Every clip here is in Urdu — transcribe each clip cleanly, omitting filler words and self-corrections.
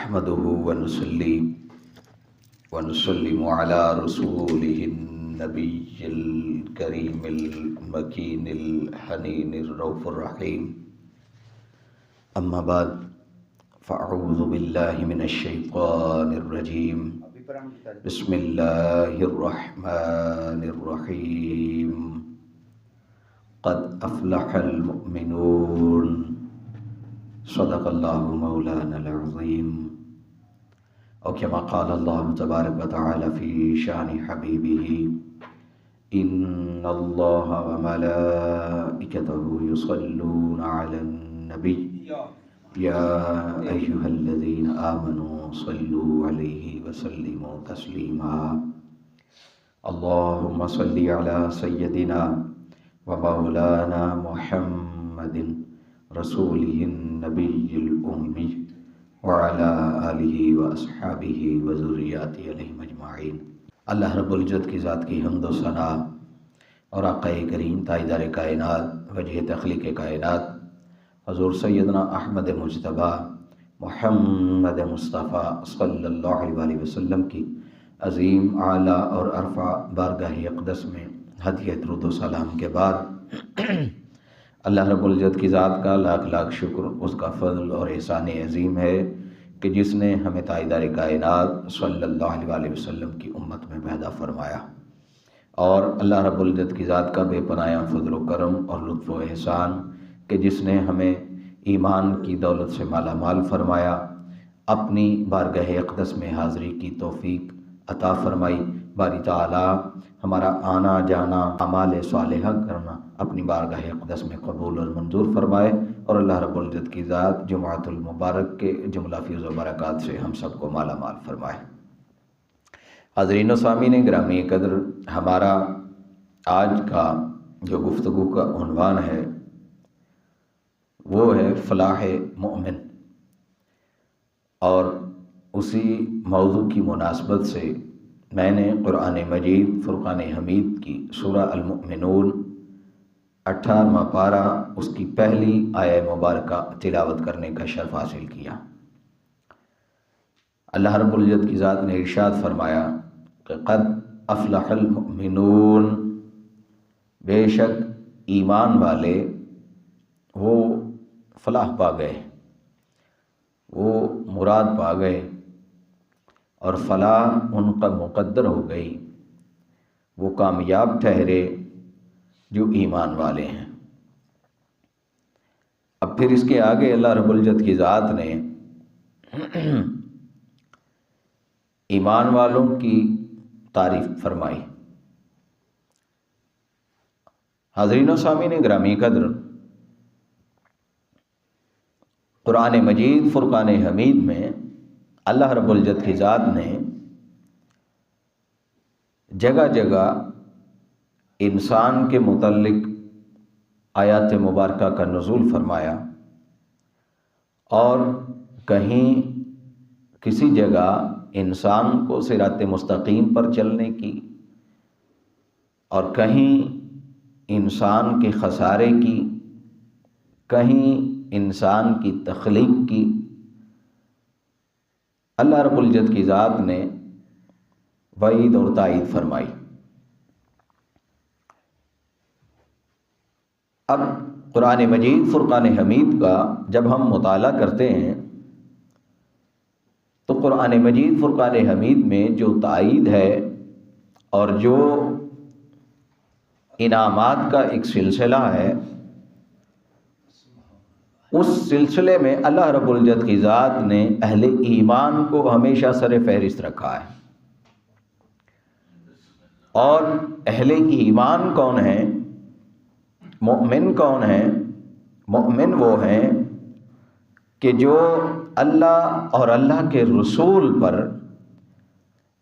نحمده ونسلم على رسوله النبي الكريم المكين الحنين الرؤوف الرحيم. أما بعد فأعوذ بالله من الشيطان الرجيم. بسم الله الرحمن الرحيم. قد أفلح المؤمنون. صدق الله مولانا العظيم. أو كما قال الله تبارك وتعالى في شأن حبيبه إن الله وملائكته يصلون على النبي يا أيها الذين آمنوا صلوا عليه وسلموا تسليما. اللهم صل على سيدنا ومولانا محمد رسوله النبی الأمی وعلى آلہ واصحابہ وذریاتہ علیہم اجمعین. اللہ رب العزت کی ذات کی حمد و ثنا اور آقا کریم تاجدار کائنات وجہ تخلیق کائنات حضور سیدنا احمد مجتبیٰ محمد مصطفیٰ صلی اللہ علیہ وسلم کی عظیم اعلیٰ اور عرفہ بارگاہ اقدس میں ہدیہ درود و سلام کے بعد اللہ رب العزت کی ذات کا لاکھ لاکھ شکر، اس کا فضل اور احسان عظیم ہے کہ جس نے ہمیں تاجدار کائنات صلی اللہ علیہ وسلم کی امت میں پیدا فرمایا، اور اللہ رب العزت کی ذات کا بے پناہ فضل و کرم اور لطف و احسان کہ جس نے ہمیں ایمان کی دولت سے مالا مال فرمایا، اپنی بارگاہ اقدس میں حاضری کی توفیق عطا فرمائی. باری تعالی ہمارا آنا جانا اعمال صالحہ کرنا اپنی بارگاہ اقدس میں قبول اور منظور فرمائے، اور اللہ رب العزت کی ذات جمعۃ المبارک کے جملہ فیض و برکات سے ہم سب کو مالا مال فرمائے. حاضرین و سامعین گرامی قدر، ہمارا آج کا جو گفتگو کا عنوان ہے وہ ہے فلاح مومن، اور اسی موضوع کی مناسبت سے میں نے قرآن مجید فرقان حمید کی سورہ المؤمنون 18واں پارہ اس کی پہلی آیہ مبارکہ تلاوت کرنے کا شرف حاصل کیا. اللہ رب العزت کی ذات نے ارشاد فرمایا کہ قد افلح المؤمنون، بے شک ایمان والے وہ فلاح پا گئے، وہ مراد پا گئے، اور فلاح ان کا مقدر ہو گئی، وہ کامیاب ٹھہرے جو ایمان والے ہیں. اب پھر اس کے آگے اللہ رب العزت کی ذات نے ایمان والوں کی تعریف فرمائی. حاضرین و سامعین گرامی قدر، قرآن مجید فرقان حمید میں اللہ رب العزت کی ذات نے جگہ جگہ انسان کے متعلق آیات مبارکہ کا نزول فرمایا، اور کہیں کسی جگہ انسان کو صراط مستقیم پر چلنے کی، اور کہیں انسان کے خسارے کی، کہیں انسان کی تخلیق کی. اللہ رب العزت کی ذات نے وعید اور تائید فرمائی. اب قرآن مجید فرقان حمید کا جب ہم مطالعہ کرتے ہیں تو قرآن مجید فرقان حمید میں جو تائید ہے اور جو انعامات کا ایک سلسلہ ہے، اس سلسلے میں اللہ رب العزت کی ذات نے اہل ایمان کو ہمیشہ سر فہرست رکھا ہے. اور اہل ایمان کون ہیں؟ مومن کون ہیں؟ مومن وہ ہیں کہ جو اللہ اور اللہ کے رسول پر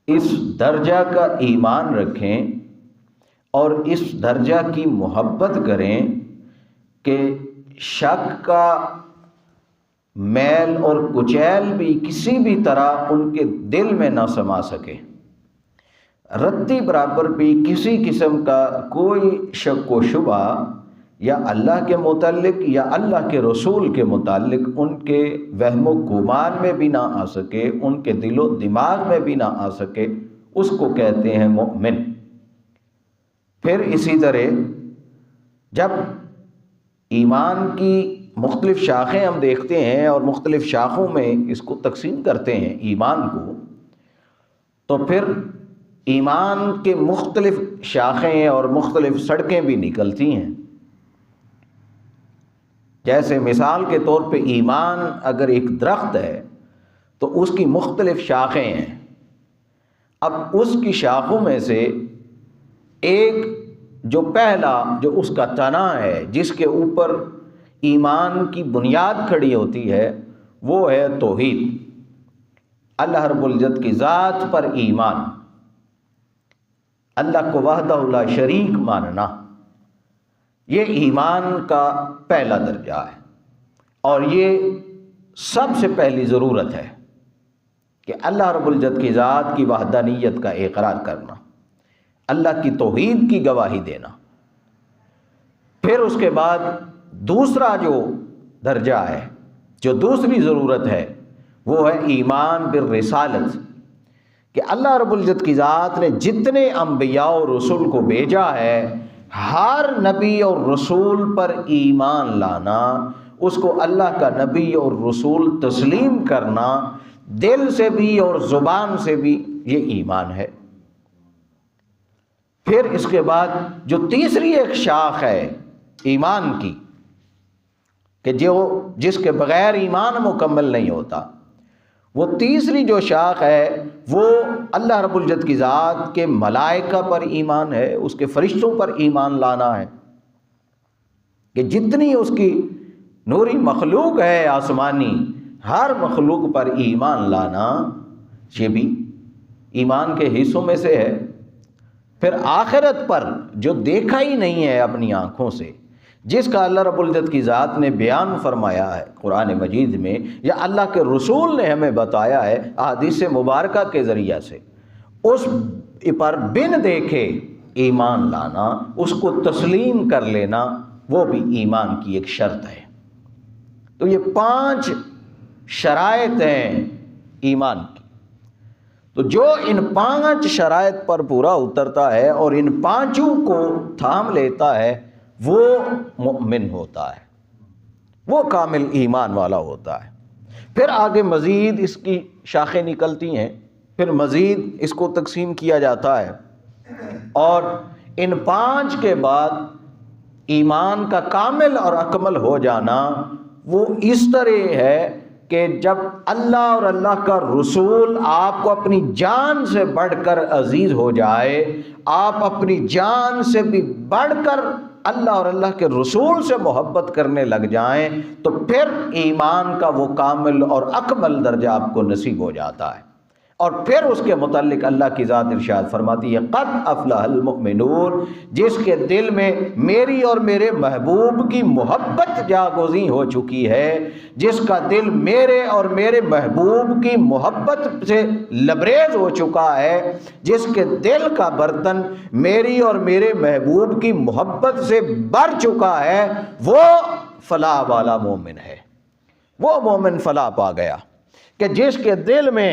اس درجہ کا ایمان رکھیں اور اس درجہ کی محبت کریں کہ شک کا میل اور کچیل بھی کسی بھی طرح ان کے دل میں نہ سما سکے، رتی برابر بھی کسی قسم کا کوئی شک و شبہ یا اللہ کے متعلق یا اللہ کے رسول کے متعلق ان کے وہم و گمان میں بھی نہ آ سکے، ان کے دل و دماغ میں بھی نہ آ سکے، اس کو کہتے ہیں مؤمن۔ پھر اسی طرح جب ایمان کی مختلف شاخیں ہم دیکھتے ہیں اور مختلف شاخوں میں اس کو تقسیم کرتے ہیں ایمان کو، تو پھر ایمان کے مختلف شاخیں اور مختلف سڑکیں بھی نکلتی ہیں۔ جیسے مثال کے طور پہ ایمان اگر ایک درخت ہے تو اس کی مختلف شاخیں ہیں۔ اب اس کی شاخوں میں سے ایک جو پہلا جو اس کا تنا ہے، جس کے اوپر ایمان کی بنیاد کھڑی ہوتی ہے، وہ ہے توحید، اللہ رب العزت کی ذات پر ایمان، اللہ کو وحدہ لا شریک ماننا، یہ ایمان کا پہلا درجہ ہے۔ اور یہ سب سے پہلی ضرورت ہے کہ اللہ رب العزت کی ذات کی وحدانیت کا اقرار کرنا، اللہ کی توحید کی گواہی دینا۔ پھر اس کے بعد دوسرا جو درجہ ہے، جو دوسری ضرورت ہے، وہ ہے ایمان بالرسالت، کہ اللہ رب العزت کی ذات نے جتنے انبیاء اور رسول کو بھیجا ہے، ہر نبی اور رسول پر ایمان لانا، اس کو اللہ کا نبی اور رسول تسلیم کرنا، دل سے بھی اور زبان سے بھی، یہ ایمان ہے۔ پھر اس کے بعد جو تیسری ایک شاخ ہے ایمان کی، کہ جس کے بغیر ایمان مکمل نہیں ہوتا، وہ تیسری جو شاخ ہے وہ اللہ رب العزت کی ذات کے ملائکہ پر ایمان ہے، اس کے فرشتوں پر ایمان لانا ہے، کہ جتنی اس کی نوری مخلوق ہے آسمانی، ہر مخلوق پر ایمان لانا، یہ بھی ایمان کے حصوں میں سے ہے۔ پھر آخرت پر جو دیکھا ہی نہیں ہے اپنی آنکھوں سے، جس کا اللہ رب العزت کی ذات نے بیان فرمایا ہے قرآن مجید میں، یا اللہ کے رسول نے ہمیں بتایا ہے احادیث مبارکہ کے ذریعہ سے، اس پر بن دیکھے ایمان لانا، اس کو تسلیم کر لینا، وہ بھی ایمان کی ایک شرط ہے۔ تو یہ 5 شرائط ہیں ایمان کی۔ تو جو ان 5 شرائط پر پورا اترتا ہے اور ان 5 کو تھام لیتا ہے، وہ مؤمن ہوتا ہے، وہ کامل ایمان والا ہوتا ہے۔ پھر آگے مزید اس کی شاخیں نکلتی ہیں، پھر مزید اس کو تقسیم کیا جاتا ہے، اور ان 5 کے بعد ایمان کا کامل اور اکمل ہو جانا وہ اس طرح ہے کہ جب اللہ اور اللہ کا رسول آپ کو اپنی جان سے بڑھ کر عزیز ہو جائے، آپ اپنی جان سے بھی بڑھ کر اللہ اور اللہ کے رسول سے محبت کرنے لگ جائیں، تو پھر ایمان کا وہ کامل اور اکمل درجہ آپ کو نصیب ہو جاتا ہے۔ اور پھر اس کے متعلق اللہ کی ذات ارشاد فرماتی ہے، قد افلح المؤمنون، جس کے دل میں میری اور میرے محبوب کی محبت جاگزیں ہو چکی ہے، جس کا دل میرے اور میرے محبوب کی محبت سے لبریز ہو چکا ہے، جس کے دل کا برتن میری اور میرے محبوب کی محبت سے بھر چکا ہے، وہ فلاح والا مومن ہے۔ وہ مومن فلاح پا گیا کہ جس کے دل میں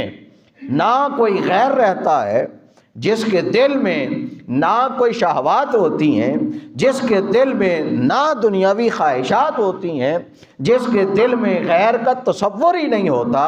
نہ کوئی غیر رہتا ہے، جس کے دل میں نہ کوئی شہوات ہوتی ہیں، جس کے دل میں نہ دنیاوی خواہشات ہوتی ہیں، جس کے دل میں غیر کا تصور ہی نہیں ہوتا،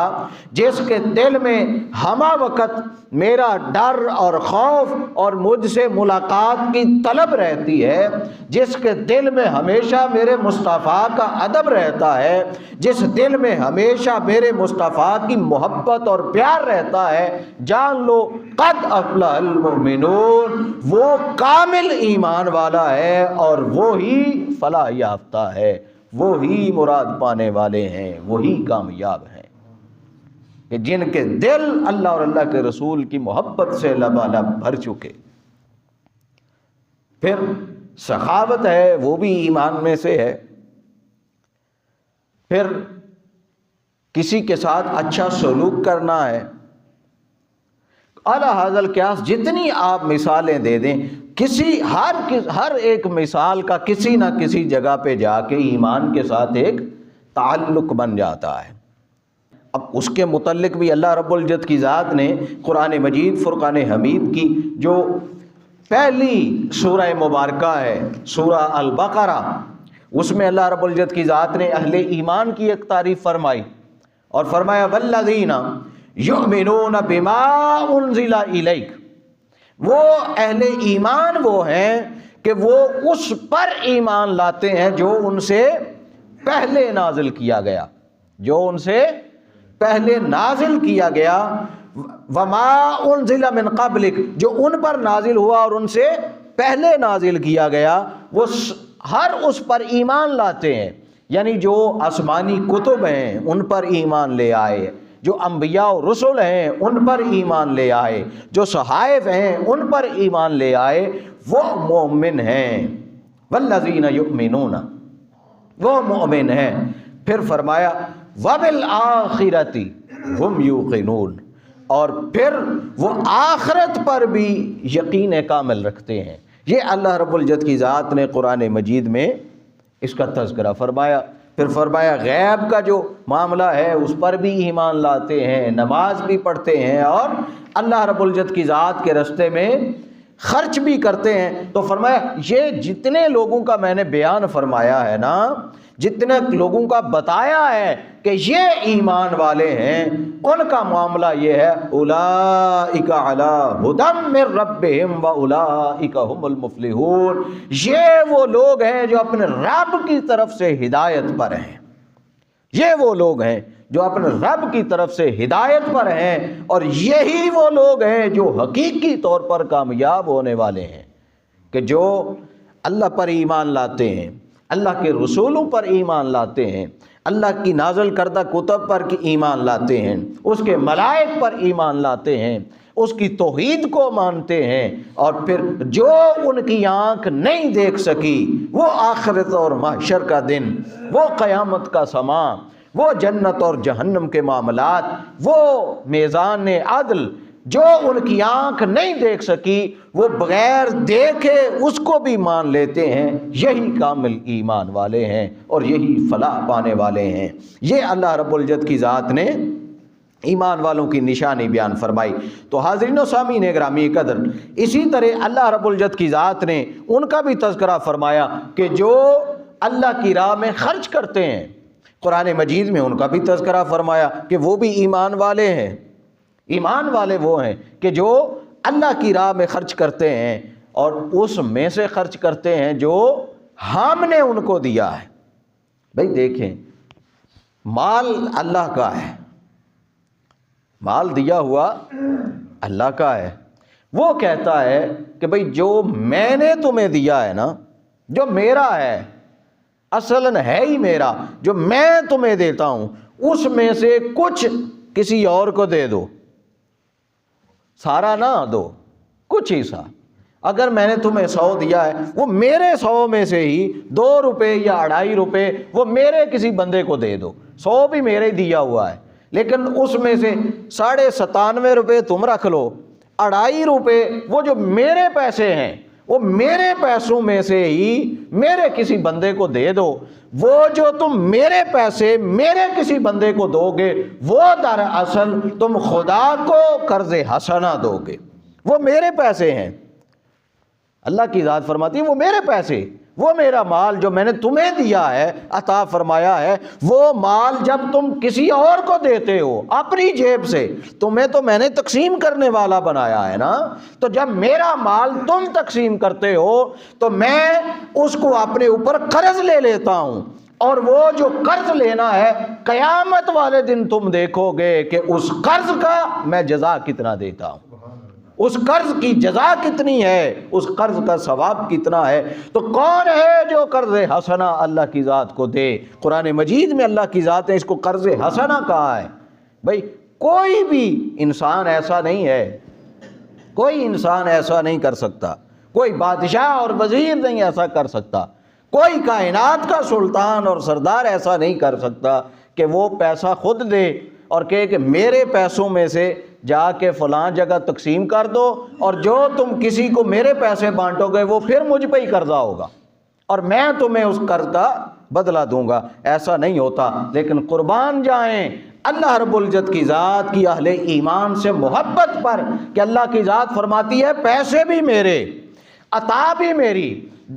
جس کے دل میں ہمہ وقت میرا ڈر اور خوف اور مجھ سے ملاقات کی طلب رہتی ہے، جس کے دل میں ہمیشہ میرے مصطفیٰ کا ادب رہتا ہے، جس دل میں ہمیشہ میرے مصطفیٰ کی محبت اور پیار رہتا ہے، جان لو قد افلح المؤمنون، وہ کامل ایمان والا ہے، اور وہی فلاح یافتہ ہے، وہی مراد پانے والے ہیں، وہی کامیاب ہیں، کہ جن کے دل اللہ اور اللہ کے رسول کی محبت سے لبالب بھر چکے۔ پھر سخاوت ہے، وہ بھی ایمان میں سے ہے۔ پھر کسی کے ساتھ اچھا سلوک کرنا ہے۔ اعلیٰ حاضر قیاس جتنی آپ مثالیں دے دیں ہر ایک مثال کا کسی نہ کسی جگہ پہ جا کے ایمان کے ساتھ ایک تعلق بن جاتا ہے۔ اب اس کے متعلق بھی اللہ رب العزت کی ذات نے قرآن مجید فرقان حمید کی جو پہلی سورہ مبارکہ ہے سورہ البقرہ، اس میں اللہ رب العزت کی ذات نے اہل ایمان کی ایک تعریف فرمائی اور فرمایا والذین یؤمنون بما انزل الیک، وہ اہل ایمان وہ ہیں کہ وہ اس پر ایمان لاتے ہیں جو ان سے پہلے نازل کیا گیا، جو ان سے پہلے نازل کیا گیا، وما انزل من قبلک، جو ان پر نازل ہوا اور ان سے پہلے نازل کیا گیا، وہ ہر اس پر ایمان لاتے ہیں، یعنی جو آسمانی کتب ہیں ان پر ایمان لے آئے، جو انبیاء و رسل ہیں ان پر ایمان لے آئے، جو صحائف ہیں ان پر ایمان لے آئے، وہ مومن ہیں۔ والذین یؤمنون، وہ مومن ہیں۔ پھر فرمایا وبالآخرۃ ہم یوقنون، اور پھر وہ آخرت پر بھی یقین کامل رکھتے ہیں۔ یہ اللہ رب العزت کی ذات نے قرآن مجید میں اس کا تذکرہ فرمایا۔ پھر فرمایا غیب کا جو معاملہ ہے اس پر بھی ایمان لاتے ہیں، نماز بھی پڑھتے ہیں اور اللہ رب العزت کی ذات کے راستے میں خرچ بھی کرتے ہیں۔ تو فرمایا یہ جتنے لوگوں کا میں نے بیان فرمایا ہے نا، جتنے لوگوں کا بتایا ہے کہ یہ ایمان والے ہیں، ان کا معاملہ یہ ہے اولئک علی ھدی من ربہم واولئک ھم المفلحون، یہ وہ لوگ ہیں جو اپنے رب کی طرف سے ہدایت پر ہیں، یہ وہ لوگ ہیں جو اپنے رب کی طرف سے ہدایت پر ہیں، اور یہی وہ لوگ ہیں جو حقیقی طور پر کامیاب ہونے والے ہیں، کہ جو اللہ پر ایمان لاتے ہیں، اللہ کے رسولوں پر ایمان لاتے ہیں، اللہ کی نازل کردہ کتب پر ایمان لاتے ہیں، اس کے ملائک پر ایمان لاتے ہیں، اس کی توحید کو مانتے ہیں، اور پھر جو ان کی آنکھ نہیں دیکھ سکی، وہ آخرت اور محشر کا دن، وہ قیامت کا سما، وہ جنت اور جہنم کے معاملات، وہ میزان عدل، جو ان کی آنکھ نہیں دیکھ سکی وہ بغیر دیکھے اس کو بھی مان لیتے ہیں، یہی کامل ایمان والے ہیں اور یہی فلاح پانے والے ہیں۔ یہ اللہ رب العزت کی ذات نے ایمان والوں کی نشانی بیان فرمائی۔ تو حاضرین و سامعین گرامی قدر، اسی طرح اللہ رب العزت کی ذات نے ان کا بھی تذکرہ فرمایا کہ جو اللہ کی راہ میں خرچ کرتے ہیں، قرآن مجید میں ان کا بھی تذکرہ فرمایا کہ وہ بھی ایمان والے ہیں۔ ایمان والے وہ ہیں کہ جو اللہ کی راہ میں خرچ کرتے ہیں اور اس میں سے خرچ کرتے ہیں جو ہم نے ان کو دیا ہے۔ بھئی دیکھیں، مال اللہ کا ہے، مال دیا ہوا اللہ کا ہے۔ وہ کہتا ہے کہ بھئی جو میں نے تمہیں دیا ہے نا، جو میرا ہے، اصلاً ہے ہی میرا، جو میں تمہیں دیتا ہوں اس میں سے کچھ کسی اور کو دے دو، سارا نہ دو، کچھ حصہ۔ اگر میں نے تمہیں 100 دیا ہے، وہ میرے 100 میں سے ہی 2 روپے یا 2.5 روپے وہ میرے کسی بندے کو دے دو۔ 100 بھی میرے دیا ہوا ہے، لیکن اس میں سے 97.5 روپے تم رکھ لو، 2.5 روپے وہ جو میرے پیسے ہیں وہ میرے پیسوں میں سے ہی میرے کسی بندے کو دے دو۔ وہ جو تم میرے پیسے میرے کسی بندے کو دو گے، وہ دراصل تم خدا کو قرض حسنہ دو گے، وہ میرے پیسے ہیں۔ اللہ کی ذات فرماتی ہے وہ میرے پیسے، وہ میرا مال جو میں نے تمہیں دیا ہے، عطا فرمایا ہے، وہ مال جب تم کسی اور کو دیتے ہو اپنی جیب سے، تمہیں تو میں نے تقسیم کرنے والا بنایا ہے نا، تو جب میرا مال تم تقسیم کرتے ہو تو میں اس کو اپنے اوپر قرض لے لیتا ہوں، اور وہ جو قرض لینا ہے قیامت والے دن تم دیکھو گے کہ اس قرض کا میں جزا کتنا دیتا ہوں، اس قرض کی جزا کتنی ہے، اس قرض کا ثواب کتنا ہے۔ تو کون ہے جو قرض حسنہ اللہ کی ذات کو دے؟ قرآن مجید میں اللہ کی ذات نے اس کو قرض حسنہ کہا ہے۔ بھئی کوئی بھی انسان ایسا نہیں ہے، کوئی انسان ایسا نہیں کر سکتا، کوئی بادشاہ اور وزیر نہیں ایسا کر سکتا، کوئی کائنات کا سلطان اور سردار ایسا نہیں کر سکتا کہ وہ پیسہ خود دے اور کہے کہ میرے پیسوں میں سے جا کے فلاں جگہ تقسیم کر دو، اور جو تم کسی کو میرے پیسے بانٹو گے وہ پھر مجھ پہ ہی قرضہ ہوگا اور میں تمہیں اس قرض کا بدلہ دوں گا۔ ایسا نہیں ہوتا، لیکن قربان جائیں اللہ رب العزت کی ذات کی اہل ایمان سے محبت پر کہ اللہ کی ذات فرماتی ہے پیسے بھی میرے، عطا بھی میری،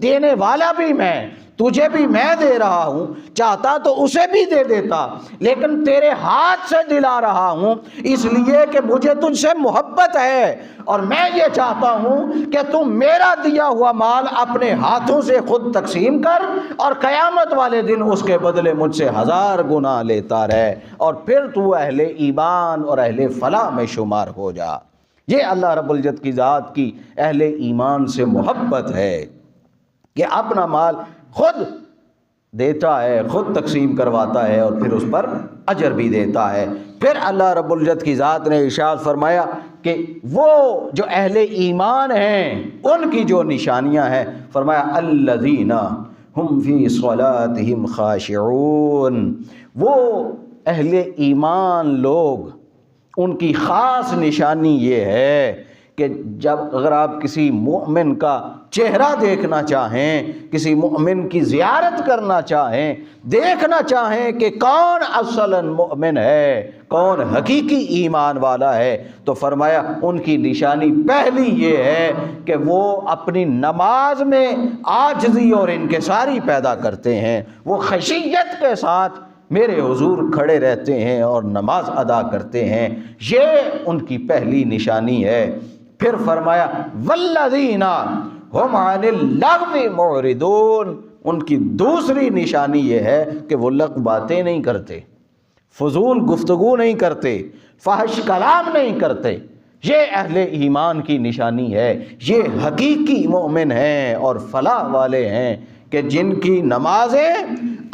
دینے والا بھی میں، تجھے بھی میں دے رہا ہوں، چاہتا تو اسے بھی دے دیتا، لیکن تیرے ہاتھ سے دلا رہا ہوں اس لیے کہ مجھے تجھ سے محبت ہے، اور میں یہ چاہتا ہوں کہ تم میرا دیا ہوا مال اپنے ہاتھوں سے خود تقسیم کر، اور قیامت والے دن اس کے بدلے مجھ سے 1000 گنا لیتا رہے، اور پھر تو اہل ایمان اور اہل فلاح میں شمار ہو جا۔ یہ اللہ رب العزت کی ذات کی اہل ایمان سے محبت ہے کہ اپنا مال خود دیتا ہے، خود تقسیم کرواتا ہے، اور پھر اس پر اجر بھی دیتا ہے۔ پھر اللہ رب العزت کی ذات نے ارشاد فرمایا کہ وہ جو اہل ایمان ہیں ان کی جو نشانیاں ہیں، فرمایا الذین ہم فی صلاتہم خاشعون، وہ اہل ایمان لوگ ان کی خاص نشانی یہ ہے کہ جب اگر آپ کسی مومن کا چہرہ دیکھنا چاہیں، کسی مومن کی زیارت کرنا چاہیں، دیکھنا چاہیں کہ کون اصلاً مومن ہے، کون حقیقی ایمان والا ہے، تو فرمایا ان کی نشانی پہلی یہ ہے کہ وہ اپنی نماز میں عاجزی اور انکساری پیدا کرتے ہیں، وہ خشیت کے ساتھ میرے حضور کھڑے رہتے ہیں اور نماز ادا کرتے ہیں، یہ ان کی پہلی نشانی ہے۔ پھر فرمایا والذین ہم عن اللغو معرضون، ان کی دوسری نشانی یہ ہے کہ وہ لغو باتیں نہیں کرتے، فضول گفتگو نہیں کرتے، فحش کلام نہیں کرتے۔ یہ اہل ایمان کی نشانی ہے، یہ حقیقی مومن ہیں اور فلاح والے ہیں کہ جن کی نمازیں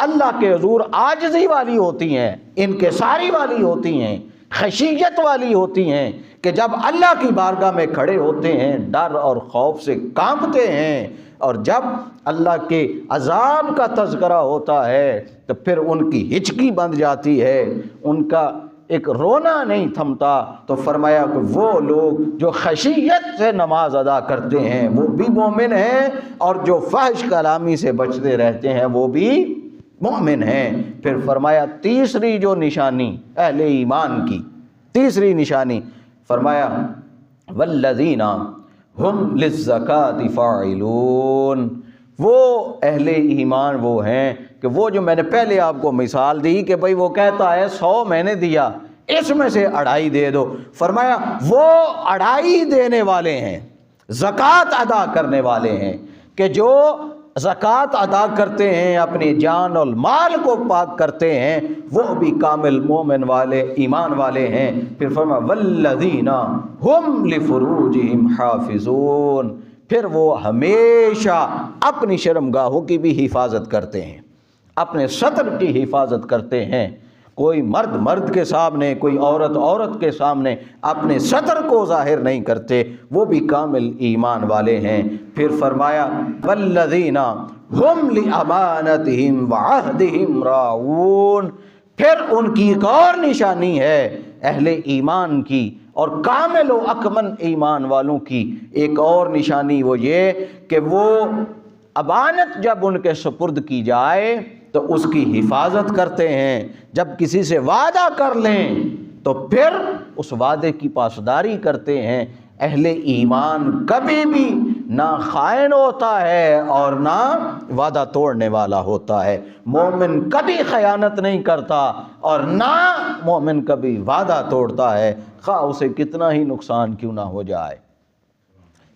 اللہ کے حضور عاجزی والی ہوتی ہیں، انکساری والی ہوتی ہیں، خشیت والی ہوتی ہیں، کہ جب اللہ کی بارگاہ میں کھڑے ہوتے ہیں ڈر اور خوف سے کانپتے ہیں، اور جب اللہ کے عذاب کا تذکرہ ہوتا ہے تو پھر ان کی ہچکی بند جاتی ہے، ان کا ایک رونا نہیں تھمتا۔ تو فرمایا کہ وہ لوگ جو خشیت سے نماز ادا کرتے ہیں وہ بھی مومن ہیں، اور جو فحش کلامی سے بچتے رہتے ہیں وہ بھی مومن ہیں۔ پھر فرمایا تیسری جو نشانی اہل ایمان کی، تیسری نشانی فرمایا والذین ہم للزکاۃ فاعلون، وہ اہل ایمان وہ ہیں کہ وہ جو میں نے پہلے آپ کو مثال دی کہ بھئی وہ کہتا ہے 100 میں نے دیا، اس میں سے 2.5 دے دو، فرمایا وہ 2.5 دینے والے ہیں، زکوٰۃ ادا کرنے والے ہیں، کہ جو زکوٰۃ ادا کرتے ہیں، اپنی جان اور مال کو پاک کرتے ہیں، وہ بھی کامل مومن والے ایمان والے ہیں۔ پھر فرمایا والذین ہم لفروجہم حافظون، پھر وہ ہمیشہ اپنی شرمگاہوں کی بھی حفاظت کرتے ہیں، اپنے سطر کی حفاظت کرتے ہیں۔ کوئی مرد مرد کے سامنے، کوئی عورت عورت کے سامنے اپنے سطر کو ظاہر نہیں کرتے، وہ بھی کامل ایمان والے ہیں۔ پھر فرمایا والذین ہم لامانتہم وعہدہم راعون، پھر ان کی ایک اور نشانی ہے اہل ایمان کی اور کامل و اکمل ایمان والوں کی ایک اور نشانی، وہ یہ کہ وہ امانت جب ان کے سپرد کی جائے تو اس کی حفاظت کرتے ہیں، جب کسی سے وعدہ کر لیں تو پھر اس وعدے کی پاسداری کرتے ہیں۔ اہل ایمان کبھی بھی نہ خائن ہوتا ہے اور نہ وعدہ توڑنے والا ہوتا ہے، مومن کبھی خیانت نہیں کرتا اور نہ مومن کبھی وعدہ توڑتا ہے، خواہ اسے کتنا ہی نقصان کیوں نہ ہو جائے۔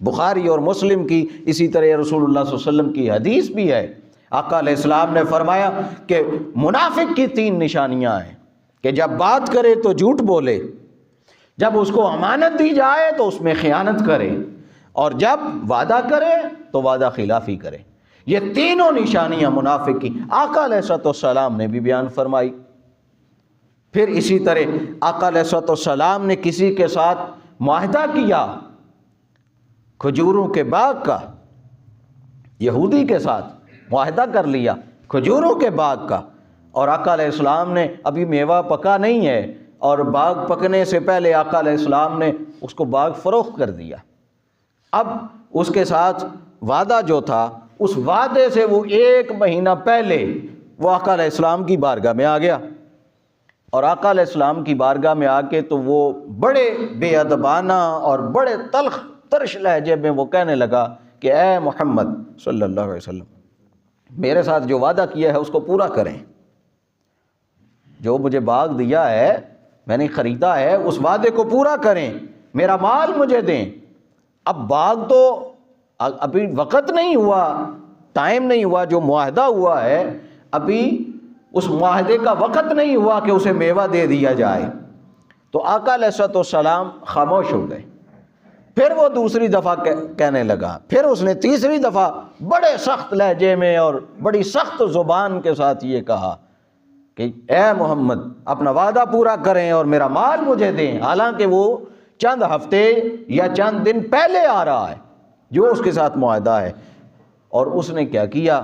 بخاری اور مسلم کی اسی طرح رسول اللہ صلی اللہ علیہ وسلم کی حدیث بھی ہے، آقا علیہ السلام نے فرمایا کہ منافق کی 3 نشانیاں ہیں کہ جب بات کرے تو جھوٹ بولے، جب اس کو امانت دی جائے تو اس میں خیانت کرے، اور جب وعدہ کرے تو وعدہ خلافی کرے۔ یہ تینوں نشانیاں منافق کی آقا علیہ السلام نے بھی بیان فرمائی۔ پھر اسی طرح آقا علیہ السلام نے کسی کے ساتھ معاہدہ کیا کھجوروں کے باغ کا، یہودی کے ساتھ معاہدہ کر لیا کھجوروں کے باغ کا، اور آقا علیہ السلام نے ابھی میوہ پکا نہیں ہے، اور باغ پکنے سے پہلے آقا علیہ السلام نے اس کو باغ فروخت کر دیا۔ اب اس کے ساتھ وعدہ جو تھا، اس وعدے سے وہ 1 مہینہ پہلے وہ آقا علیہ السلام کی بارگاہ میں آ گیا، اور آقا علیہ السلام کی بارگاہ میں آ کے تو وہ بڑے بے ادبانہ اور بڑے تلخ ترش لہجے میں وہ کہنے لگا کہ اے محمد صلی اللہ علیہ وسلم، میرے ساتھ جو وعدہ کیا ہے اس کو پورا کریں، جو مجھے باغ دیا ہے، میں نے خریدا ہے، اس وعدے کو پورا کریں، میرا مال مجھے دیں۔ اب باغ تو ابھی وقت نہیں ہوا، ٹائم نہیں ہوا، جو معاہدہ ہوا ہے ابھی اس معاہدے کا وقت نہیں ہوا کہ اسے میوہ دے دیا جائے۔ تو آقا علیہ السلام خاموش ہو گئے۔ پھر وہ دوسری دفعہ کہنے لگا، پھر اس نے تیسری دفعہ بڑے سخت لہجے میں اور بڑی سخت زبان کے ساتھ یہ کہا کہ اے محمد، اپنا وعدہ پورا کریں اور میرا مال مجھے دیں، حالانکہ وہ چند ہفتے یا چند دن پہلے آ رہا ہے جو اس کے ساتھ معاہدہ ہے۔ اور اس نے کیا کیا،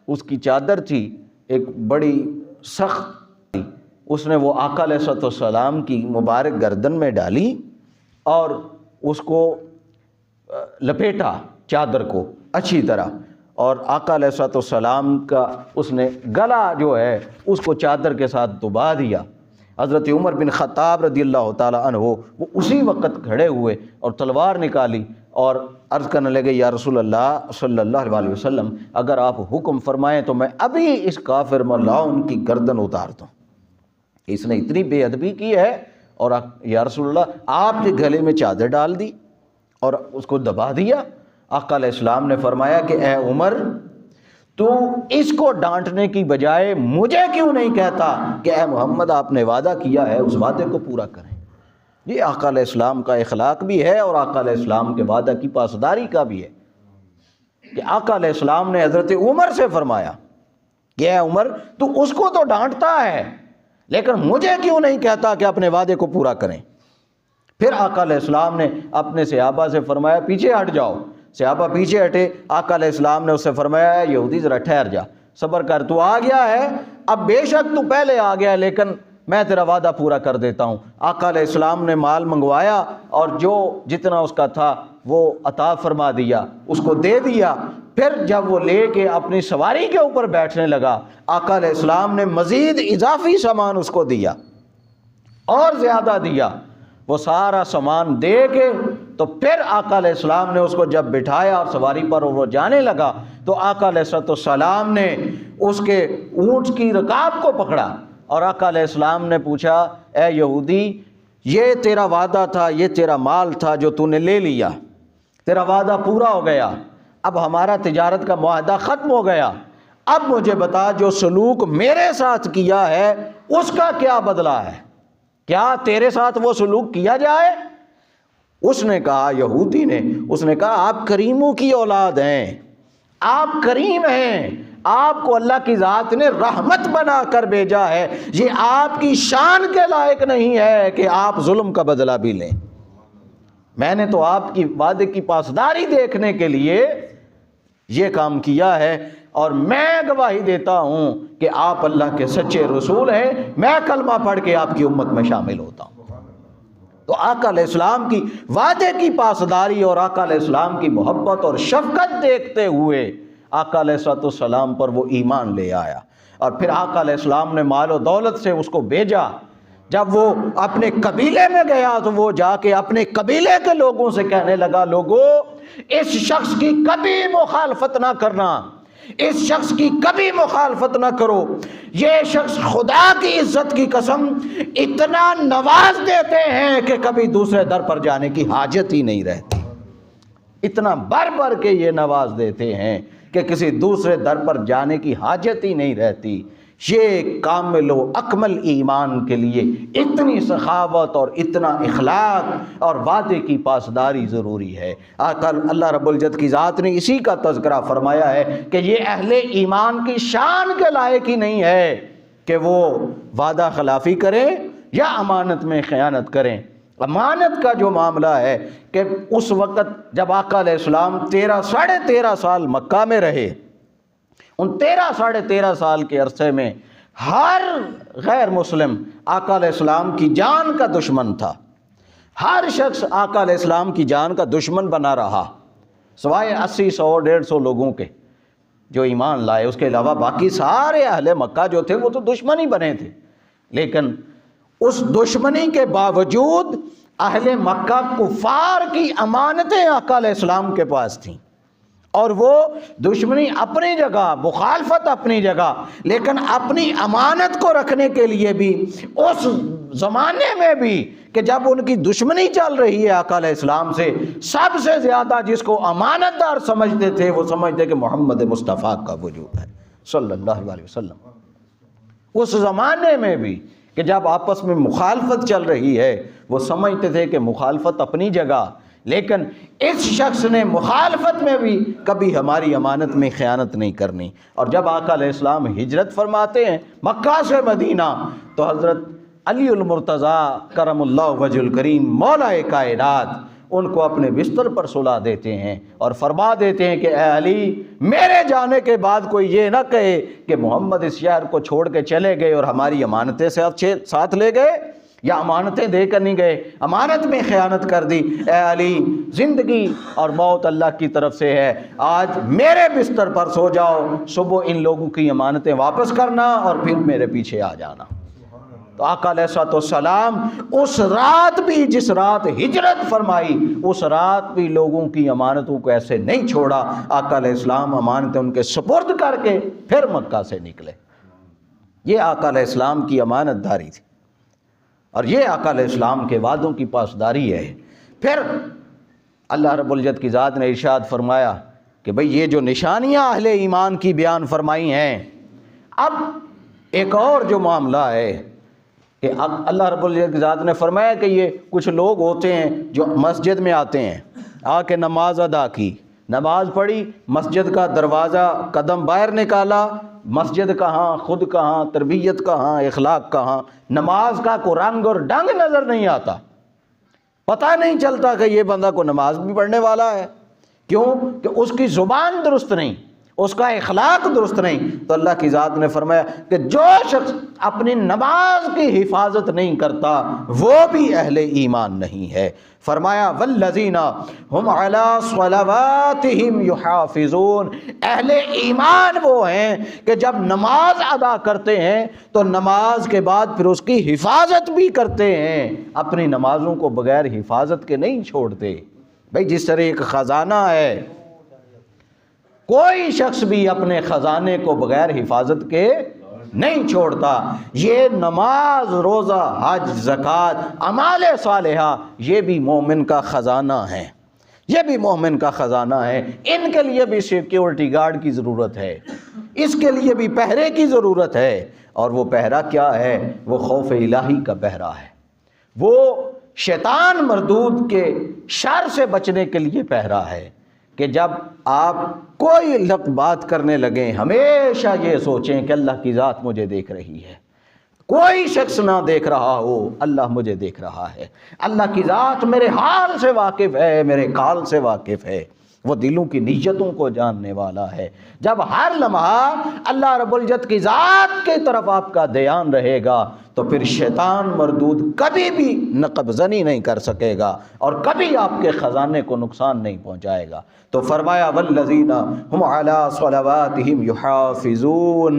اس کی چادر تھی ایک بڑی سخت، اس نے وہ آقا علیہ السلام کی مبارک گردن میں ڈالی اور اس کو لپیٹا، چادر کو اچھی طرح، اور آقا علیہ السلام کا اس نے گلا جو ہے اس کو چادر کے ساتھ دبا دیا۔ حضرت عمر بن خطاب رضی اللہ تعالی عنہ وہ اسی وقت کھڑے ہوئے اور تلوار نکالی اور عرض کرنے لگے، یا رسول اللہ صلی اللہ علیہ وسلم، اگر آپ حکم فرمائیں تو میں ابھی اس کافر ملعون کی گردن اتار دوں، اس نے اتنی بے ادبی کی ہے۔ اور یا رسول اللہ، آپ کے گلے میں چادر ڈال دی اور اس کو دبا دیا۔ آقا علیہ السلام نے فرمایا کہ اے عمر، تو اس کو ڈانٹنے کی بجائے مجھے کیوں نہیں کہتا کہ اے محمد، آپ نے وعدہ کیا ہے اس وعدے کو پورا کریں۔ یہ آقا علیہ السلام کا اخلاق بھی ہے اور آقا علیہ السلام کے وعدہ کی پاسداری کا بھی ہے کہ آقا علیہ السلام نے حضرت عمر سے فرمایا کہ اے عمر، تو اس کو تو ڈانٹتا ہے لیکن مجھے کیوں نہیں کہتا کہ اپنے وعدے کو پورا کریں۔ پھر آقا علیہ السلام نے اپنے صحابہ سے فرمایا پیچھے ہٹ جاؤ۔ صحابہ پیچھے ہٹے۔ آقا علیہ السلام نے اس سے فرمایا اے یہودی، ذرا ٹھہر جا، صبر کر، تو آ گیا ہے، اب بے شک تو پہلے آ گیا لیکن میں تیرا وعدہ پورا کر دیتا ہوں۔ آقا علیہ السلام نے مال منگوایا اور جو جتنا اس کا تھا وہ عطا فرما دیا، اس کو دے دیا۔ پھر جب وہ لے کے اپنی سواری کے اوپر بیٹھنے لگا، آقا علیہ السلام نے مزید اضافی سامان اس کو دیا اور زیادہ دیا۔ وہ سارا سامان دے کے تو پھر آقا علیہ السلام نے اس کو جب بٹھایا اور سواری پر وہ جانے لگا تو آقا علیہ السلام نے اس کے اونٹ کی رکاب کو پکڑا اور آقا علیہ السلام نے پوچھا اے یہودی، یہ تیرا وعدہ تھا، یہ تیرا مال تھا جو تو نے لے لیا، تیرا وعدہ پورا ہو گیا، اب ہمارا تجارت کا معاہدہ ختم ہو گیا، اب مجھے بتا جو سلوک میرے ساتھ کیا ہے اس کا کیا بدلہ ہے، کیا تیرے ساتھ وہ سلوک کیا جائے؟ اس نے کہا، یہودی نے، اس نے کہا آپ کریموں کی اولاد ہیں، آپ کریم ہیں، آپ کو اللہ کی ذات نے رحمت بنا کر بھیجا ہے، یہ آپ کی شان کے لائق نہیں ہے کہ آپ ظلم کا بدلہ بھی لیں۔ میں نے تو آپ کی وعدے کی پاسداری دیکھنے کے لیے یہ کام کیا ہے اور میں گواہی دیتا ہوں کہ آپ اللہ کے سچے رسول ہیں، میں کلمہ پڑھ کے آپ کی امت میں شامل ہوتا ہوں۔ تو آقا علیہ السلام کی وعدے کی پاسداری اور آقا علیہ السلام کی محبت اور شفقت دیکھتے ہوئے آقا علیہ السلام پر وہ ایمان لے آیا، اور پھر آقا علیہ السلام نے مال و دولت سے اس کو بھیجا۔ جب وہ اپنے قبیلے میں گیا تو وہ جا کے اپنے قبیلے کے لوگوں سے کہنے لگا، لوگوں اس شخص کی کبھی مخالفت نہ کرنا، اس شخص کی کبھی مخالفت نہ کرو، یہ شخص خدا کی عزت کی قسم اتنا نواز دیتے ہیں کہ کبھی دوسرے در پر جانے کی حاجت ہی نہیں رہتی، اتنا بڑھ بڑھ کے یہ نواز دیتے ہیں کہ کسی دوسرے در پر جانے کی حاجت ہی نہیں رہتی۔ یہ کامل و اکمل ایمان کے لیے اتنی سخاوت اور اتنا اخلاق اور وعدے کی پاسداری ضروری ہے۔ اللہ رب العزت کی ذات نے اسی کا تذکرہ فرمایا ہے کہ یہ اہل ایمان کی شان کے لائق ہی نہیں ہے کہ وہ وعدہ خلافی کریں یا امانت میں خیانت کریں۔ امانت کا جو معاملہ ہے کہ اس وقت جب آقا علیہ السلام 13 سال مکہ میں رہے، ان 13 سال کے عرصے میں ہر غیر مسلم آقا علیہ السلام کی جان کا دشمن تھا، ہر شخص آقا علیہ السلام کی جان کا دشمن بنا رہا، سوائے 80 100 150 لوگوں کے جو ایمان لائے، اس کے علاوہ باقی سارے اہل مکہ جو تھے وہ تو دشمن ہی بنے تھے۔ لیکن اس دشمنی کے باوجود اہل مکہ کفار کی امانتیں آقا علیہ السلام کے پاس تھیں، اور وہ دشمنی اپنی جگہ، مخالفت اپنی جگہ، لیکن اپنی امانت کو رکھنے کے لیے بھی اس زمانے میں بھی کہ جب ان کی دشمنی چل رہی ہے آقا علیہ السلام سے، سب سے زیادہ جس کو امانت دار سمجھتے تھے وہ سمجھتے کہ محمد مصطفیٰ کا وجود ہے صلی اللہ علیہ وسلم۔ اس زمانے میں بھی کہ جب آپس میں مخالفت چل رہی ہے وہ سمجھتے تھے کہ مخالفت اپنی جگہ، لیکن اس شخص نے مخالفت میں بھی کبھی ہماری امانت میں خیانت نہیں کرنی۔ اور جب آقا علیہ السلام ہجرت فرماتے ہیں مکہ سے مدینہ تو حضرت علی المرتضیٰ کرم اللہ وجہ الکریم مولا کائنات ان کو اپنے بستر پر سلا دیتے ہیں اور فرما دیتے ہیں کہ اے علی، میرے جانے کے بعد کوئی یہ نہ کہے کہ محمد اس شہر کو چھوڑ کے چلے گئے اور ہماری امانتیں ساتھ لے گئے، یا امانتیں دے کر نہیں گئے، امانت میں خیانت کر دی۔ اے علی، زندگی اور موت اللہ کی طرف سے ہے، آج میرے بستر پر سو جاؤ، صبح ان لوگوں کی امانتیں واپس کرنا اور پھر میرے پیچھے آ جانا۔ تو آقا علیہ السلام اس رات بھی، جس رات ہجرت فرمائی، اس رات بھی لوگوں کی امانتوں کو ایسے نہیں چھوڑا۔ آقا علیہ السلام امانتیں ان کے سپرد کر کے پھر مکہ سے نکلے۔ یہ آقا علیہ السلام کی امانت داری تھی، اور یہ آقا علیہ السلام کے وعدوں کی پاسداری ہے۔ پھر اللہ رب العزت کی ذات نے ارشاد فرمایا کہ بھئی یہ جو نشانیاں اہل ایمان کی بیان فرمائی ہیں، اب ایک اور جو معاملہ ہے کہ اب اللہ رب العزت کی ذات نے فرمایا کہ یہ کچھ لوگ ہوتے ہیں جو مسجد میں آتے ہیں، آ کے نماز ادا کی، نماز پڑھی، مسجد کا دروازہ قدم باہر نکالا، مسجد کہاں، خود کہاں، تربیت کہاں، اخلاق کہاں، نماز کا کوئی رنگ اور ڈنگ نظر نہیں آتا، پتہ نہیں چلتا کہ یہ بندہ کو نماز بھی پڑھنے والا ہے۔ کیوں؟ کہ اس کی زبان درست نہیں، اس کا اخلاق درست نہیں۔ تو اللہ کی ذات نے فرمایا کہ جو شخص اپنی نماز کی حفاظت نہیں کرتا وہ بھی اہل ایمان نہیں ہے۔ فرمایا والذین هم علی صلواتہم یحافظون، اہل ایمان وہ ہیں کہ جب نماز ادا کرتے ہیں تو نماز کے بعد پھر اس کی حفاظت بھی کرتے ہیں، اپنی نمازوں کو بغیر حفاظت کے نہیں چھوڑتے۔ بھئی جس طرح ایک خزانہ ہے، کوئی شخص بھی اپنے خزانے کو بغیر حفاظت کے نہیں چھوڑتا، یہ نماز، روزہ، حج، زکوٰۃ، اعمال صالحہ یہ بھی مومن کا خزانہ ہے، یہ بھی مومن کا خزانہ ہے۔ ان کے لیے بھی سیکیورٹی گارڈ کی ضرورت ہے، اس کے لیے بھی پہرے کی ضرورت ہے، اور وہ پہرا کیا ہے؟ وہ خوف الہی کا پہرا ہے، وہ شیطان مردود کے شر سے بچنے کے لیے پہرا ہے کہ جب آپ کوئی لفظ بات کرنے لگیں ہمیشہ یہ سوچیں کہ اللہ کی ذات مجھے دیکھ رہی ہے، کوئی شخص نہ دیکھ رہا ہو، اللہ مجھے دیکھ رہا ہے، اللہ کی ذات میرے حال سے واقف ہے، میرے کال سے واقف ہے، وہ دلوں کی نیتوں کو جاننے والا ہے۔ جب ہر لمحہ اللہ رب العزت کی ذات کی طرف آپ کا دھیان رہے گا تو پھر شیطان مردود کبھی بھی نقب زنی نہیں کر سکے گا اور کبھی آپ کے خزانے کو نقصان نہیں پہنچائے گا۔ تو فرمایا والذین هم علی صلواتہم یحافظون،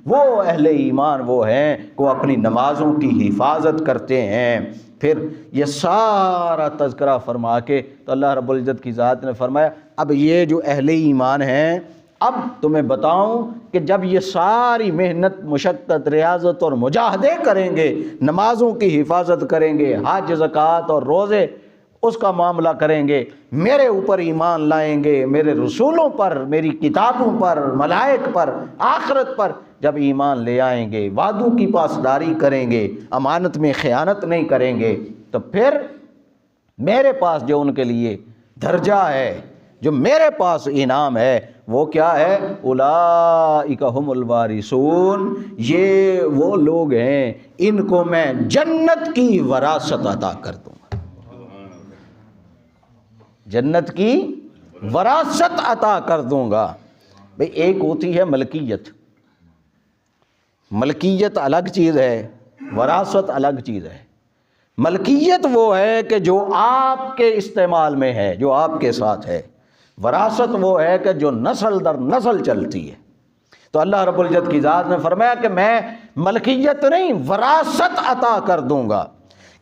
وہ اہل ایمان وہ ہیں کہ وہ اپنی نمازوں کی حفاظت کرتے ہیں۔ پھر یہ سارا تذکرہ فرما کے تو اللہ رب العزت کی ذات نے فرمایا اب یہ جو اہل ایمان ہیں، اب تمہیں بتاؤں کہ جب یہ ساری محنت، مشقت، ریاضت اور مجاہدے کریں گے، نمازوں کی حفاظت کریں گے، حج، زکوٰۃ اور روزے اس کا معاملہ کریں گے، میرے اوپر ایمان لائیں گے، میرے رسولوں پر، میری کتابوں پر، ملائک پر، آخرت پر جب ایمان لے آئیں گے، وعدوں کی پاسداری کریں گے، امانت میں خیانت نہیں کریں گے، تو پھر میرے پاس جو ان کے لیے درجہ ہے، جو میرے پاس انعام ہے وہ کیا ہے؟ اولئک هم الوارثون، یہ وہ لوگ ہیں ان کو میں جنت کی وراثت عطا کر دوں گا، جنت کی وراثت عطا کر دوں گا۔ بھئی ایک ہوتی ہے ملکیت، ملکیت الگ چیز ہے، وراثت الگ چیز ہے۔ ملکیت وہ ہے کہ جو آپ کے استعمال میں ہے، جو آپ کے ساتھ ہے۔ وراثت وہ ہے کہ جو نسل در نسل چلتی ہے۔ تو اللہ رب العزت کی ذات نے فرمایا کہ میں ملکیت نہیں، وراثت عطا کر دوں گا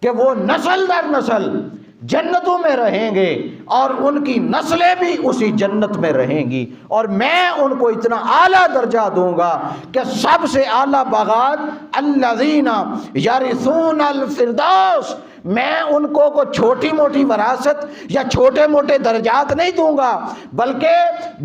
کہ وہ نسل در نسل جنتوں میں رہیں گے اور ان کی نسلیں بھی اسی جنت میں رہیں گی، اور میں ان کو اتنا اعلیٰ درجہ دوں گا کہ سب سے اعلیٰ باغات الذین یرثون الفردوس، میں ان کو چھوٹی موٹی وراثت یا چھوٹے موٹے درجات نہیں دوں گا، بلکہ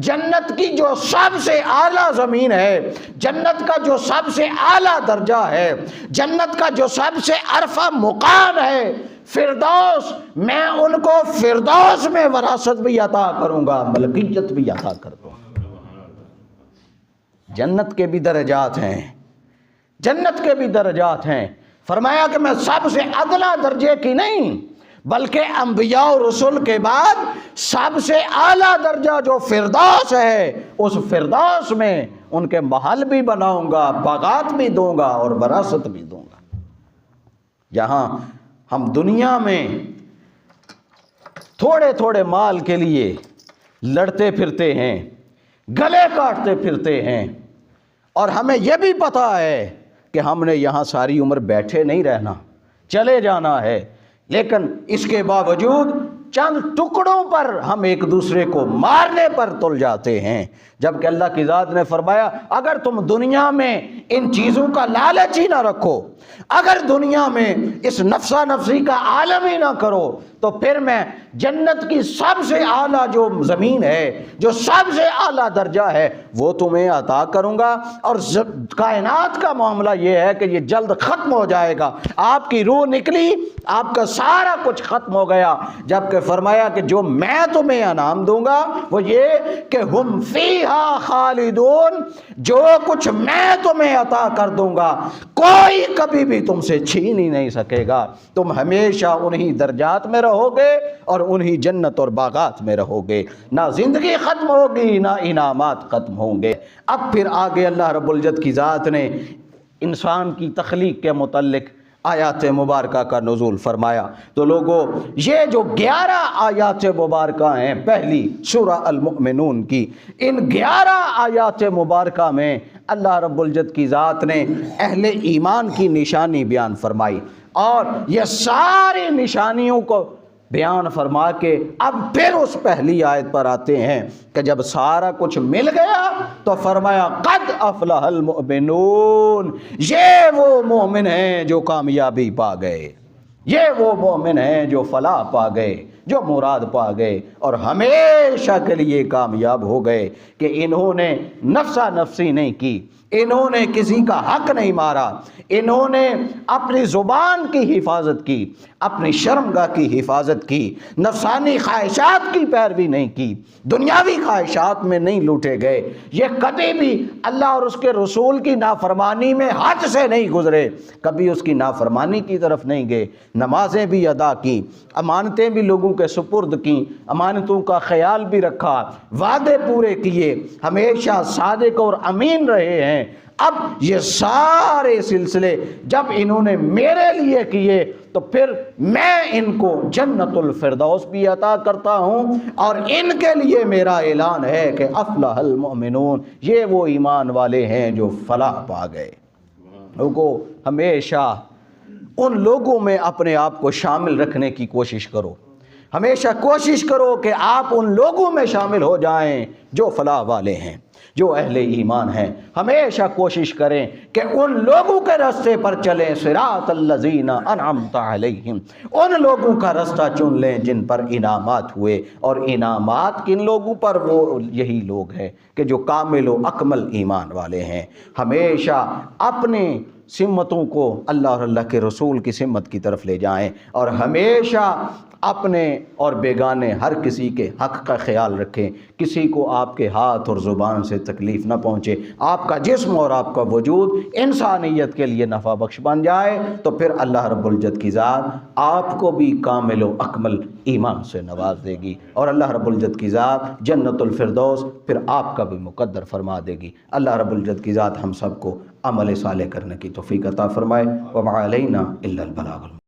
جنت کی جو سب سے اعلیٰ زمین ہے، جنت کا جو سب سے اعلیٰ درجہ ہے، جنت کا جو سب سے عرفہ مقام ہے فردوس، میں ان کو فردوس میں وراثت بھی عطا کروں گا، ملکیت بھی عطا کر دوں گا۔ جنت کے بھی درجات ہیں، جنت کے بھی درجات ہیں۔ فرمایا کہ میں سب سے ادنا درجے کی نہیں، بلکہ انبیاء و رسول کے بعد سب سے اعلیٰ درجہ جو فردوس ہے، اس فردوس میں ان کے محل بھی بناؤں گا، باغات بھی دوں گا اور وراثت بھی دوں گا۔ یہاں ہم دنیا میں تھوڑے تھوڑے مال کے لیے لڑتے پھرتے ہیں، گلے کاٹتے پھرتے ہیں، اور ہمیں یہ بھی پتہ ہے کہ ہم نے یہاں ساری عمر بیٹھے نہیں رہنا، چلے جانا ہے، لیکن اس کے باوجود چند ٹکڑوں پر ہم ایک دوسرے کو مارنے پر تل جاتے ہیں، جبکہ اللہ کی ذات نے فرمایا اگر تم دنیا میں ان چیزوں کا لالچ ہی نہ رکھو، اگر دنیا میں اس نفسا نفسی کا عالم ہی نہ کرو، تو پھر میں جنت کی سب سے اعلیٰ جو زمین ہے، جو سب سے اعلیٰ درجہ ہے، وہ تمہیں عطا کروں گا۔ اور کائنات کا معاملہ یہ ہے کہ یہ جلد ختم ہو جائے گا، آپ کی روح نکلی، آپ کا سارا کچھ ختم ہو گیا، جبکہ فرمایا کہ جو میں تمہیں انعام دوں گا وہ یہ کہ ہم فیہا خالدون، جو کچھ میں تمہیں عطا کر دوں گا کوئی کبھی بھی تم سے چھین ہی نہیں سکے گا، تم ہمیشہ انہی درجات میں رہو گے اور انہی جنت اور باغات میں رہو گے، نہ زندگی ختم ہوگی نہ انعامات ختم ہوں گے۔ اب پھر آگے اللہ رب العزت کی ذات نے انسان کی تخلیق کے متعلق آیات مبارکہ کا نزول فرمایا۔ تو لوگوں، یہ جو 11 آیات مبارکہ ہیں پہلی سورہ المؤمنون کی، ان 11 آیات مبارکہ میں اللہ رب العزت کی ذات نے اہل ایمان کی نشانی بیان فرمائی، اور یہ ساری نشانیوں کو بیان فرما کے اب پھر اس پہلی آیت پر آتے ہیں کہ جب سارا کچھ مل گیا تو فرمایا قد افلح المؤمنون، یہ وہ مومن ہیں جو کامیابی پا گئے، یہ وہ مومن ہیں جو فلاح پا گئے، جو مراد پا گئے اور ہمیشہ کے لیے کامیاب ہو گئے، کہ انہوں نے نفسا نفسی نہیں کی، انہوں نے کسی کا حق نہیں مارا، انہوں نے اپنی زبان کی حفاظت کی، اپنی شرمگاہ کی حفاظت کی، نفسانی خواہشات کی پیروی نہیں کی، دنیاوی خواہشات میں نہیں لوٹے گئے، یہ کبھی بھی اللہ اور اس کے رسول کی نافرمانی میں حد سے نہیں گزرے، کبھی اس کی نافرمانی کی طرف نہیں گئے، نمازیں بھی ادا کی، امانتیں بھی لوگوں کے سپرد کی، امانتوں کا خیال بھی رکھا، وعدے پورے کیے، ہمیشہ صادق اور امین رہے ہیں۔ اب یہ سارے سلسلے جب انہوں نے میرے لیے کیے تو پھر میں ان کو جنت الفردوس بھی عطا کرتا ہوں، اور ان کے لیے میرا اعلان ہے کہ افلح المؤمنون، یہ وہ ایمان والے ہیں جو فلاح پا گئے۔ لوگوں، ہمیشہ ان لوگوں میں اپنے آپ کو شامل رکھنے کی کوشش کرو، ہمیشہ کوشش کرو کہ آپ ان لوگوں میں شامل ہو جائیں جو فلاح والے ہیں، جو اہل ایمان ہیں۔ ہمیشہ کوشش کریں کہ ان لوگوں کے راستے پر چلیں، صراط الذین انعمت علیہم، ان لوگوں کا راستہ چن لیں جن پر انعامات ہوئے، اور انعامات کن لوگوں پر؟ وہ یہی لوگ ہیں کہ جو کامل و اکمل ایمان والے ہیں۔ ہمیشہ اپنے سمتوں کو اللہ اور اللہ کے رسول کی سمت کی طرف لے جائیں، اور ہمیشہ اپنے اور بیگانے ہر کسی کے حق کا خیال رکھیں، کسی کو آپ کے ہاتھ اور زبان سے تکلیف نہ پہنچے، آپ کا جسم اور آپ کا وجود انسانیت کے لیے نفع بخش بن جائے، تو پھر اللہ رب العزت کی ذات آپ کو بھی کامل و اکمل ایمان سے نواز دے گی، اور اللہ رب العزت کی ذات جنت الفردوس پھر آپ کا بھی مقدر فرما دے گی۔ اللہ رب العزت کی ذات ہم سب کو عمل صالح کرنے کی توفیق عطا فرمائے۔ وما علینا الا البلاغ۔